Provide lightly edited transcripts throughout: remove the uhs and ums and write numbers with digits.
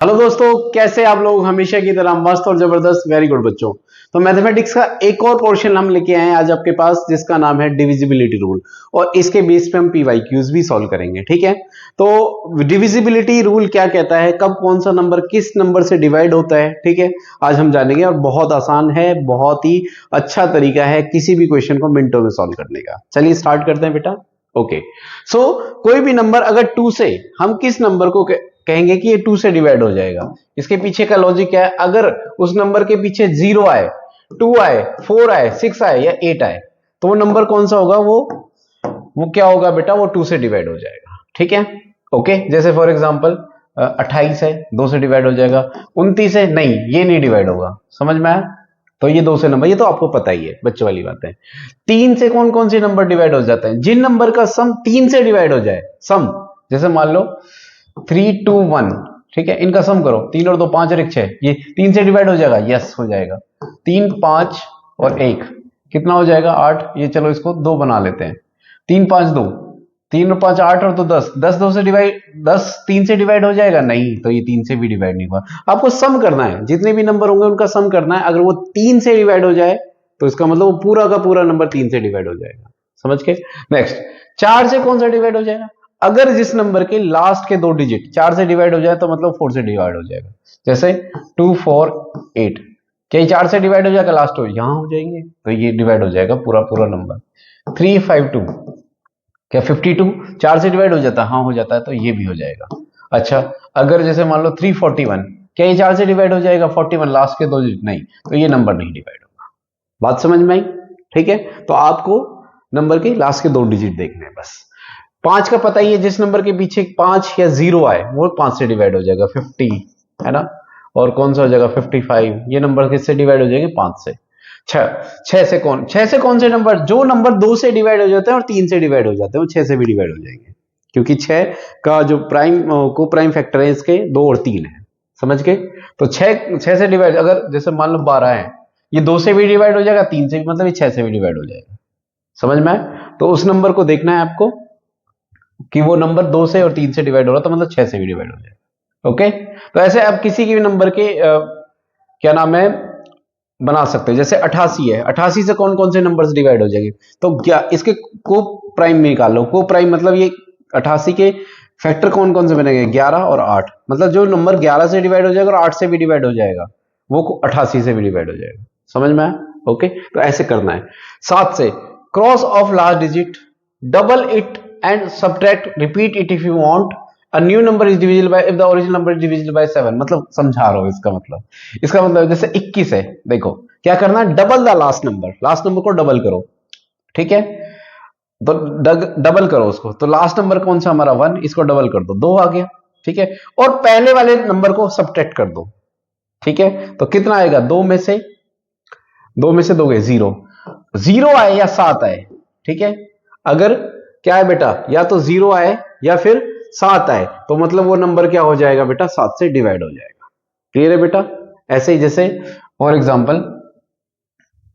Hello दोस्तों, कैसे आप लोग? हमेशा की तरह मस्त और जबरदस्त। वेरी गुड बच्चों। तो मैथमेटिक्स का एक और पोर्शन हम लेके आए हैं आज आपके पास, जिसका नाम है डिविजिबिलिटी रूल। और इसके बेस पे हम पीवाईक्यूज भी सॉल्व करेंगे। ठीक है, तो डिविजिबिलिटी रूल क्या कहता है, कब कौन सा नंबर किस नंबर से डिवाइड होता है, ठीक है, आज हम जानेंगे। और बहुत आसान है, बहुत ही अच्छा तरीका है किसी भी क्वेश्चन को मिनटों में सॉल्व करने का। चलिए स्टार्ट करते हैं बेटा। ओके, सो कोई भी नंबर अगर 2 से, हम किस नंबर को कहेंगे कि ये 2 से डिवाइड हो जाएगा। इसके पीछे का लॉजिक क्या है, अगर उस नंबर के पीछे 0 आए, 2 आए, 4 आए, 6 आए या 8 आए, तो वो नंबर कौन सा होगा? वो क्या होगा बेटा? वो 2 से डिवाइड हो जाएगा। ठीक है, ओके। जैसे फॉर एग्जांपल 28 है, 2 से डिवाइड हो जाएगा। 29 है, नहीं ये नहीं डिवाइड होगा। समझ में आया? तो ये 2 से नंबर, ये तो आपको पता ही है, बच्चों वाली बात है। 3 से कौन कौन से नंबर डिवाइड हो जाते हैं? जिन नंबर का सम 3 से डिवाइड हो जाए, सम, जैसे मान लो 3 2 1, ठीक है, इनका सम करो, 3 और 2 5 और 1 6, ये 3 से डिवाइड हो जाएगा? यस हो जाएगा। 3 5 और 1 कितना हो जाएगा? 8। ये चलो इसको 2 बना लेते हैं। 3 5 2, 3 और 5 8 और 2 10, 10 2 से डिवाइड, 10 3 से डिवाइड हो जाएगा? नहीं, तो ये 3 से भी डिवाइड नहीं हुआ। आपको सम करना है, जितने भी नंबर होंगे उनका सम करना है। अगर वो 3 से डिवाइड हो जाए तो इसका मतलब वो पूरा का पूरा नंबर 3 से डिवाइड हो जाएगा। समझ के? नेक्स्ट, 4 से कौन सा डिवाइड हो जाएगा? अगर जिस नंबर के लास्ट के 2 डिजिट 4 से डिवाइड हो जाए तो मतलब 4 से डिवाइड हो जाएगा। जैसे 2 4 8, क्या ये 4 से डिवाइड हो जाएगा? लास्ट हो यहां हो जाएंगे तो ये डिवाइड हो जाएगा पूरा पूरा नंबर। 3 5 2, क्या 52 4 से डिवाइड हो जाता है? हाँ हो जाता है, तो ये भी हो जाएगा। अच्छा, अगर जैसे मान लो 341, क्या ये 4 से डिवाइड हो जाएगा? 41 लास्ट के 2 डिजिट, नहीं, तो ये नंबर नहीं डिवाइड होगा। बात समझ में आई? ठीक है, तो आपको नंबर के लास्ट के 2 डिजिट देखने हैं बस। 5 का पता ही है, जिस नंबर के पीछे 5 या 0 आए वो 5 से डिवाइड हो जाएगा। 50 है ना, और कौन सा हो जाएगा? 55। ये नंबर किससे डिवाइड हो जाएंगे? 5 से। 6 से कौन से नंबर? जो नंबर 2 से डिवाइड हो जाते हैं और 3 से डिवाइड हो जाते हैं वो 6 से भी डिवाइड हो जाएंगे, क्योंकि 6 का जो प्राइम को प्राइम फैक्टर है इसके 2 और 3 है। समझ के? तो 6 से डिवाइड, अगर जैसे मान लो 12 है, ये 2 से भी डिवाइड हो जाएगा, 3 से भी, मतलब ये 6 से भी डिवाइड हो जाएगा। समझ में आए? तो उस नंबर को देखना है आपको कि वो नंबर 2 से और 3 से डिवाइड हो रहा, तो मतलब 6 से भी डिवाइड हो जाएगा। ओके, तो ऐसे आप किसी के भी नंबर के क्या नाम है बना सकते हैं। जैसे 88 है, 88 से कौन कौन से नंबर्स डिवाइड हो जाएंगे? तो क्या इसके को प्राइम में निकाल लो। को प्राइम मतलब ये 88 के फैक्टर कौन कौन से बनेंगे? 11 और 8, मतलब जो नंबर 11 से डिवाइड हो जाएगा और 8 से भी डिवाइड हो जाएगा वो 88 से भी डिवाइड हो जाएगा। समझ में आया? ओके, तो ऐसे करना है। 7 से cross of last digit, double it and subtract, repeat it if you want. A new number is divisible by if the original number is divisible by 7। मतलब समझा रहा हूं इसका मतलब जैसे 21 है, देखो क्या करना है, डबल द लास्ट नंबर को डबल करो। ठीक है, तो डबल करो उसको, तो लास्ट नंबर कौन सा हमारा? 1, इसको डबल कर दो, 2 आ गया। ठीक है, और पहले वाले नंबर को सब्ट्रैक्ट कर दो। ठीक है, तो कितना आएगा? 2 में से 2 गए 0, 0 आए या 7 आए। ठीक है, अगर क्या है बेटा, या तो 0 आए या फिर 7 आए, तो मतलब वो नंबर क्या हो जाएगा बेटा? 7 से डिवाइड हो जाएगा। क्लियर है बेटा? ऐसे ही जैसे फॉर एग्जांपल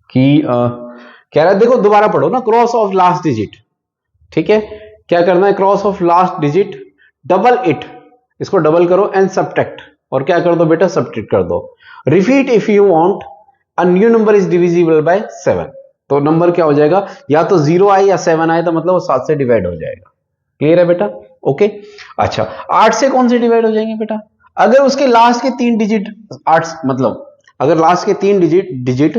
कि कह रहा है, देखो दोबारा पढ़ो ना, क्रॉस ऑफ लास्ट डिजिट। ठीक है, क्या करना है? Cross of last digit, double it, इसको डबल करो एंड सब्ट्रैक्ट, और क्या कर दो बेटा? सब्ट्रैक्ट कर दो। Repeat if you want, a new number is divisible by 7। तो नंबर क्या हो जाएगा? या तो 0 आए या 7 आए, तो मतलब वो 7 से डिवाइड हो जाएगा। क्लियर है बेटा? ओके। अच्छा, 8 से कौन से डिवाइड हो जाएंगे बेटा? अगर उसके लास्ट के 3 डिजिट 8, मतलब अगर लास्ट के 3 डिजिट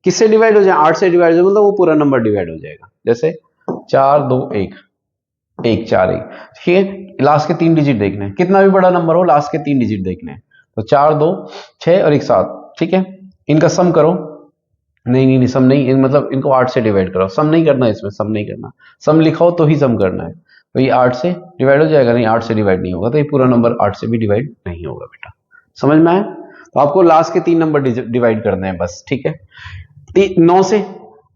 किससे डिवाइड हो जाए? 8 से डिवाइड हो जाए, मतलब वो पूरा नंबर डिवाइड हो जाएगा। जैसे 4 2 1, 1 4 1। ठीक है, लास्ट के 3 डिजिट देखने हैं, कितना भी बड़ा नंबर हो लास्ट के 3 डिजिट देखने हैं। तो 4 2 6 और 1 7। ठीक है, इनका सम करो। नहीं, सम नहीं, मतलब इनको 8 से डिवाइड करो। सम नहीं करना, इसमें सम नहीं करना, सम लिखाओ तो ही सम करना है। तो ये 8 से डिवाइड हो जाएगा? नहीं, 8 से डिवाइड नहीं होगा, तो ये पूरा नंबर 8 से भी डिवाइड नहीं होगा बेटा। समझ में आया? तो आपको लास्ट के 3 नंबर डिवाइड करने हैं बस। ठीक है, 9 से,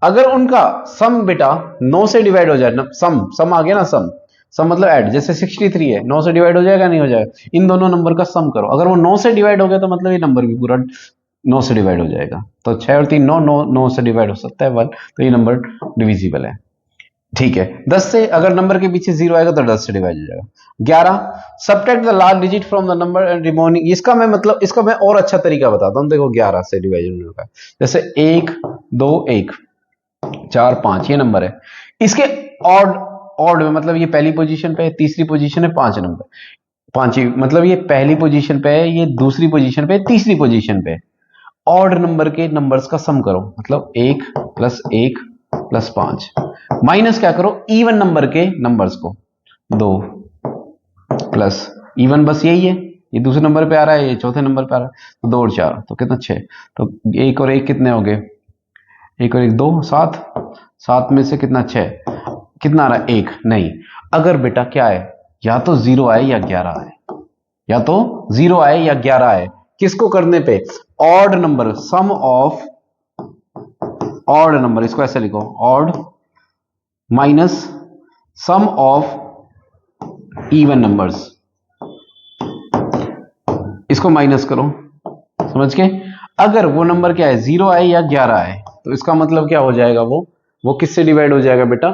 अगर उनका सम बेटा 9 से डिवाइड हो जाए, सम आ गया ना, सम मतलब ऐड, जैसे 63 है, 9 से डिवाइड हो जाएगा? नहीं हो जाएगा। इन दोनों नंबर का सम करो, अगर वो 9 से डिवाइड हो गया तो मतलब ये नंबर भी पूरा 9 से डिवाइड हो जाएगा। तो 6 और 3 9, 9 से डिवाइड हो सकता है 1, तो ये नंबर डिविजिबल है। ठीक है, 10 से अगर नंबर के पीछे 0 आएगा तो 10 से डिवाइड हो जाएगा। 11, subtract the last digit from the number and remaining. इसका मैं मतलब इसका मैं और अच्छा तरीका बताता हूं। देखो 11 से डिवाइड होगा, जैसे 1 2 1 4 5 ये नंबर है। इसके ऑड ऑड में मतलब ये पहली पोजीशन पे है, तीसरी पोजीशन है, 5 नंबर, 5 ही मतलब ये पहली पोजीशन पे है, ये दूसरी पोजीशन पे है, तीसरी पोजीशन पे है। ऑड नंबर के नंबर्स का सम करो, मतलब 1 प्लस 1 प्लस 5 माइनस क्या करो इवन नंबर के नंबर्स को, 2 प्लस इवन बस यही है, ये दूसरे नंबर पे आ रहा है, ये चौथे नंबर पे आ रहा है, तो 2 और 4 तो कितना 6, तो 1 और 1 कितने हो गए, 1 और 1 2 7, 7 में से कितना 6, कितना आ रहा है 1, नहीं अगर बेटा क्या है या तो 0 आए या 11 आए, या तो 0 आए या 11 आए, किसको करने पे, odd number, sum of odd number, इसको ऐसे लिखो odd minus sum of even numbers, इसको माइनस करो, समझ के। अगर वो नंबर क्या है 0 आए या 11 आए तो इसका मतलब क्या हो जाएगा, वो किससे डिवाइड हो जाएगा बेटा,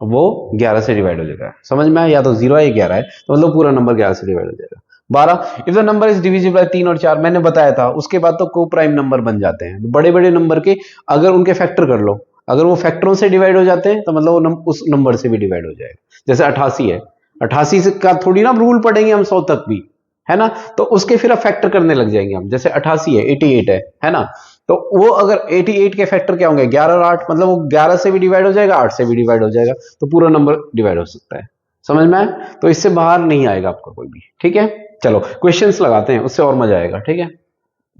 वो 11 से डिवाइड हो जाएगा। समझ में आया, या तो 0 आए 11 आए तो मतलब पूरा नंबर 11 से डिवाइड हो जाएगा। 12, if the number is divisible by 3 और 4, मैंने बताया था उसके बाद तो को प्राइम नंबर बन जाते हैं। बड़े बड़े नंबर के अगर उनके फैक्टर कर लो, अगर वो फैक्टरों से डिवाइड हो जाते हैं तो मतलब वो उस नंबर से भी डिवाइड हो जाएगा। जैसे 88 है, 88 का थोड़ी ना रूल पढ़ेंगे हम 100 तक भी, है ना, तो उसके फिर अब फैक्टर करने लग जाएंगे हम। जैसे 88 है, 88 है ना, तो वो अगर 88 के फैक्टर क्या होंगे 11 और 8, मतलब वो 11 से भी डिवाइड हो जाएगा, 8 से भी डिवाइड हो जाएगा, तो पूरा नंबर डिवाइड हो सकता है। समझ में आया, तो इससे बाहर नहीं आएगा आपका कोई भी। ठीक है, चलो क्वेश्चंस लगाते हैं, उससे और मजा आएगा। ठीक है,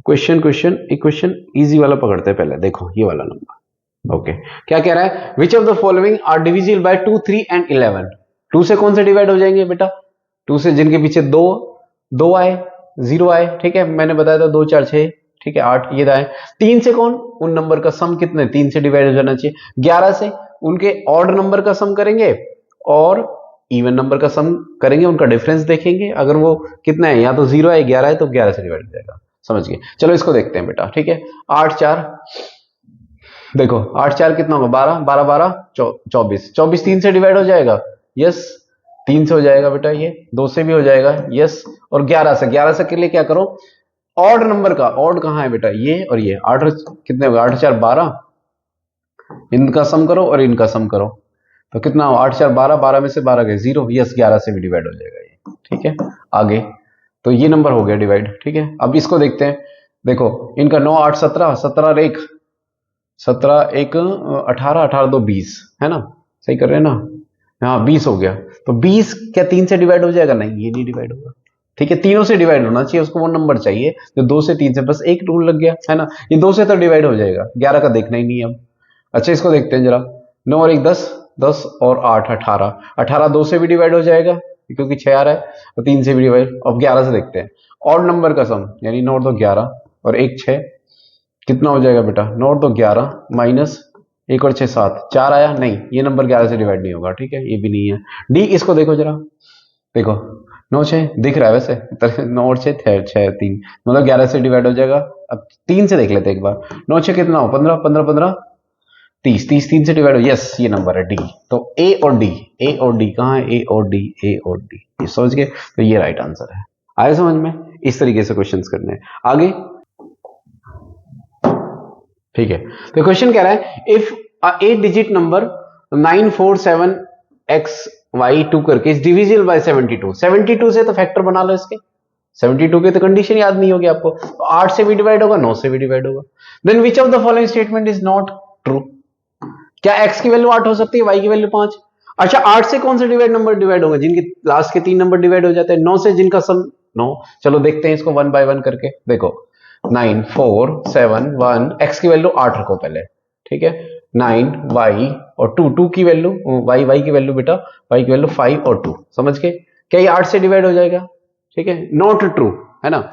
क्वेश्चन इक्वेशन इजी वाला पकड़ते हैं पहले। देखो ये वाला नंबर, ओके, क्या कह रहा है, which of the following are divisible by 2 3 and 11। 2 से कौन से डिवाइड हो जाएंगे बेटा, 2 से जिनके पीछे 2 आए, 0 आए, ठीक है, मैंने बताया था 2 4 6, ठीक है 8 ये आए। 3 से कौन, उन नंबर का सम कितने 3 से डिवाइड हो जाना चाहिए। 11 से उनके ऑड नंबर का सम करेंगे और इवन नंबर का सम करेंगे, उनका डिफरेंस देखेंगे, अगर वो कितना है, या तो 0 है 11 है तो 11 से डिवाइड हो जाएगा। समझ गए, चलो इसको देखते हैं बेटा। ठीक है, 8 4, देखो 8 4 कितना होगा 12, 12 12 24, 24 3 से डिवाइड हो जाएगा, यस 3 से हो जाएगा बेटा, ये 2 से भी हो जाएगा, यस, और 11 से, 11 से के लिए क्या करो, ऑड नंबर का, ऑड कहां है बेटा, ये और ये, 8 कितने होगा, 8 4 12, इनका सम करो और इनका सम करो, तो कितना हो 8 4 12, 12 में से 12 गए 0, यस 11 से भी डिवाइड हो जाएगा ये। ठीक है, आगे तो ये नंबर हो गया डिवाइड। ठीक है, अब इसको देखते हैं, देखो इनका 9 8 17, 17 और 1 17, 1 18, 18 2 20, है ना, सही कर रहे हैं ना, हाँ 20 हो गया, तो 20 क्या 3 से डिवाइड हो जाएगा, नहीं ये नहीं डिवाइड होगा। ठीक है, तीनों से डिवाइड होना चाहिए, उसको वो नंबर चाहिए जो 2 से 3 से, बस एक रूल लग गया, है ना, ये 2 से तो डिवाइड हो जाएगा, 11 का देखना ही नहीं है अब। अच्छा इसको देखते हैं जरा, 9 और 1 10, 10 और 8 18, 18 2 से भी डिवाइड हो जाएगा क्योंकि 6 आ रहा है, तो 3 से भी डिवाइड। अब 11 से देखते हैं, ऑड नंबर का सम, यानी 9 और 2 11 और 1 6, कितना हो जाएगा बेटा, 9 और 2 11 माइनस 1 और 6 7, 4 आया, नहीं ये नंबर 11 से डिवाइड नहीं होगा। ठीक है, ये भी नहीं है। डी, इसको देखो जरा, देखो 9 6 दिख रहा है वैसे 9 और 6 6 3, मतलब 11 से डिवाइड हो जाएगा। अब 3 से देख लेते हैं एक बार, 9 6 कितना हो 15, 15 15 30, 30 3 से डिवाइड हो, यस ये नंबर है डी। तो ए और डी, ए और डी कहाँ है, ए और डी, ए और डी, ये समझ गए, तो ये राइट आंसर है। आए समझ में, इस तरीके से क्वेश्चंस करने हैं आगे। ठीक है, तो क्वेश्चन कह रहा है, इफ 8 डिजिट नंबर 947xy2 करके इज डिविजिबल बाय 72, 72 से तो फैक्टर बना लो इसके, 72 की तो कंडीशन याद नहीं होगी आपको, तो 8 से भी डिवाइड होगा, 9 से भी डिवाइड होगा। Then which of the following statement is not true, क्या x की वैल्यू 8 हो सकती है, y की वैल्यू 5। अच्छा 8 से कौन से नंबर डिवाइड होंगे, जिनके लास्ट के 3 नंबर डिवाइड हो जाते हैं, 9 से जिनका सम 9। चलो देखते हैं इसको 1 बाय 1 करके, देखो 9 4 7 1, x की वैल्यू 8 रखो पहले, ठीक है, 9 y और 2 की वैल्यू y की वैल्यू बेटा, y की वैल्यू 5 और 2, समझ के, क्या ये 8 से डिवाइड हो जाएगा। ठीक है, नॉट ट्रू, है ना,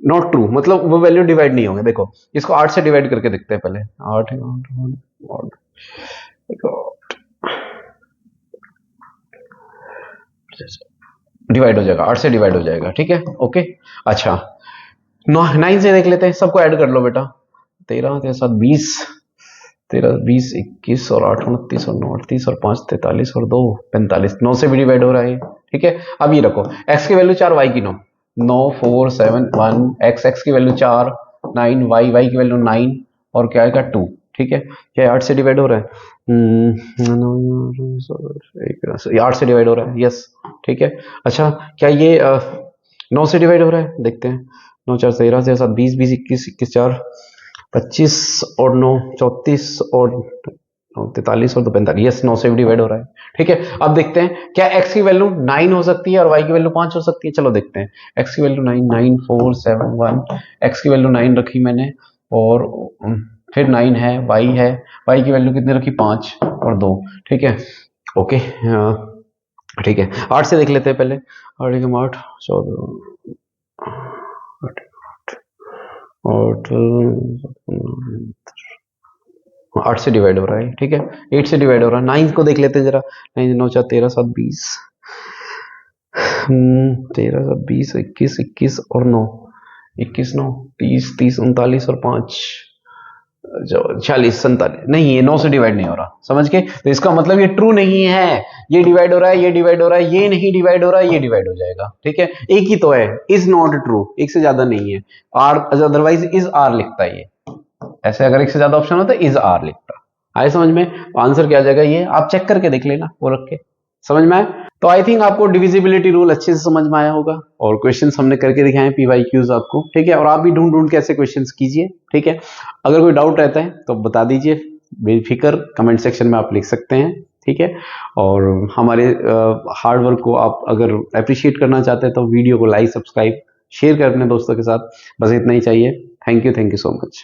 नॉट ट्रू मतलब वो वैल्यू डिवाइड नहीं होंगे। देखो इसको 8 से डिवाइड करके देखते हैं पहले, 8 डिवाइड हो जाएगा, 8 से डिवाइड हो जाएगा। ठीक है, ओके। अच्छा 9 से देख लेते हैं, सबको ऐड कर लो बेटा, 13 13 7 20, 13 20 21 और 8 29 और 9 38 और 5 43 और 2 45, 9 से भी डिवाइड हो रहा है, ठीक है। अब ये रखो, x की वैल्यू 4, y की 9, 9 4 7 1, x की वैल्यू 4 9, y की वैल्यू 9 और क्या आएगा 2, ठीक है। क्या 8 से डिवाइड हो रहा है? 8 से डिवाइड हो रहा है, यस, ठीक है। अच्छा, क्या ये 9 से डिवाइड हो रहा है? देखते हैं। 9 4 13 से 7 20 20 21 21 4 25 और 9 34 और 43 और 2 45, यस 9 से भी डिवाइड हो रहा है, ठीक है। अब देखते हैं क्या x की वैल्यू 9 हो सकती है और y की वैल्यू 5 हो सकती है। चलो देखते हैं। x की वैल्यू 9 9 4 7 1, x की वैल्यू 9 रखी मैंने और फिर 9 है, y की वैल्यू कितनी रखी? 5 और 2, ठीक है। ओके, ठीक है। 8 से देख लेते हैं पहले। 8 8 14 8 8 से डिवाइड हो रहा है, ठीक है। 8 से डिवाइड हो रहा है। 9 को देख लेते हैं जरा। 9 9 4 13 7 20, 13 7 20 21 21 और 9 21 9 30 30 39 और 5 40 47, नहीं ये 9 से डिवाइड नहीं हो रहा, समझ के। तो इसका मतलब ये ट्रू नहीं है। ये डिवाइड हो रहा है, ये डिवाइड हो रहा है, ये नहीं डिवाइड हो रहा है, ये डिवाइड हो जाएगा, ठीक है। एक ही तो है, इज नॉट ट्रू, एक से ज्यादा नहीं है। आर अदरवाइज इज आर लिखता है ये, ऐसे अगर एक से ज्यादा ऑप्शन होता है इज आर लिखता। आए समझ में? तो आंसर क्या आ जाएगा? ये आप चेक करके देख लेना, वो रख के। समझ में आए? तो आई थिंक आपको डिविजिबिलिटी रूल अच्छे से समझ में आया होगा और क्वेश्चंस हमने करके दिखाए PYQs आपको, ठीक है। और आप भी ढूंढ ढूंढ के ऐसे क्वेश्चंस कीजिए, ठीक है। अगर कोई डाउट रहता है तो बता दीजिए, बेफिक्र कमेंट सेक्शन में आप लिख सकते हैं, ठीक है। और हमारे हार्ड वर्क को आप अगर अप्रिशिएट करना चाहते हैं तो वीडियो को लाइक सब्सक्राइब शेयर करें अपने दोस्तों के साथ। बस इतना ही चाहिए। Thank you so much.